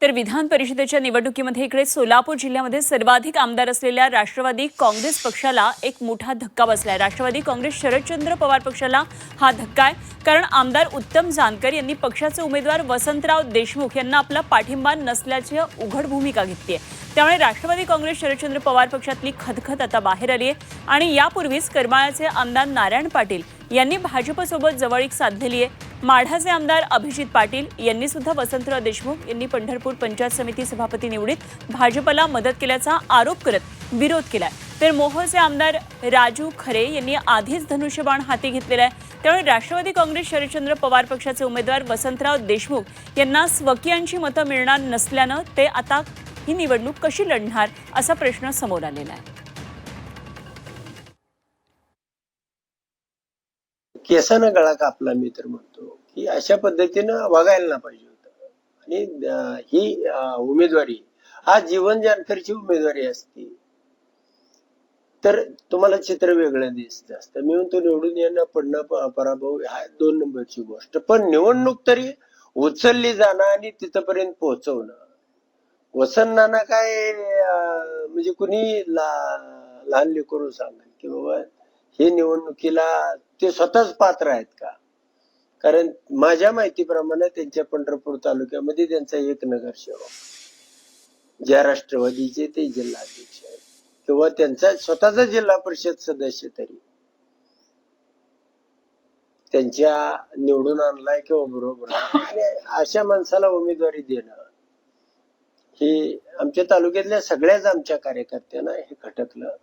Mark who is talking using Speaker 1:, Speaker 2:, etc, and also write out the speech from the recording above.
Speaker 1: तर विधान परिषदेच्या निवडणुकीमध्ये इकडे सोलापूर जिल्ह्यामध्ये सर्वाधिक आमदार असलेल्या राष्ट्रवादी काँग्रेस पक्षाला एक मोठा धक्का बसलाय। राष्ट्रवादी काँग्रेस शरदचंद्र पवार पक्षाला हा धक्का आहे, कारण आमदार उत्तम जानकर यांनी पक्षाचे उमेदवार वसंतराव देशमुख यांना आपला पाठिंबा नसल्याची उघड भूमिका घेतली आहे। त्यामुळे राष्ट्रवादी काँग्रेस शरदचंद्र पवार पक्षातली खदखद आता बाहेर आली आहे आणि यापूर्वीच करमाळ्याचे आमदार नारायण पाटील यांनी भाजपसोबत जवळीक साधलेली आहे। माढाचे आमदार अभिजित पाटील यांनी सुद्धा वसंतराव देशमुख यांनी पंढरपूर पंचायत समिती सभापती निवडीत भाजपला मदत केल्याचा आरोप करत विरोध केलाय। तर मोहोळचे आमदार राजू खरे यांनी आधीच धनुष्यबाण हाती घेतलेला आहे। त्यामुळे राष्ट्रवादी काँग्रेस शरदचंद्र पवार पक्षाचे उमेदवार वसंतराव देशमुख यांना स्वकीयांची मतं मिळणार नसल्यानं ते आता ही निवडणूक कशी लढणार असा प्रश्न समोर आलेला आहे।
Speaker 2: केसानं गळा कापला मी तर म्हणतो की अशा पद्धतीनं वागायला ना पाहिजे होतं। आणि ही उमेदवारी हा जीवन जानकरची उमेदवारी असते तर तुम्हाला चित्र वेगळं दिसत असतं। मी म्हणतो निवडून येणं पडणं पराभव हा 2 नंबरची गोष्ट, पण निवडणूक तरी उचलली जाणं आणि तिथपर्यंत पोहोचवणं। वसंतनाना काय म्हणजे कुणी लहान लेकरू सांगेल की बाबा हे निवडणुकीला ते स्वतःच पात्र आहेत का? कारण माझ्या माहितीप्रमाणे त्यांच्या पंढरपूर तालुक्यामध्ये त्यांचा एक नगरसेवक ज्या राष्ट्रवादीचे ते जिल्हाध्यक्ष आहेत किंवा त्यांचा स्वतःचा जिल्हा परिषद सदस्य तरी त्यांच्या निवडून आणलाय किंवा बरोबर आणि अशा माणसाला उमेदवारी देणं हे आमच्या तालुक्यातल्या सगळ्याच आमच्या कार्यकर्त्यांना हे खटकलं।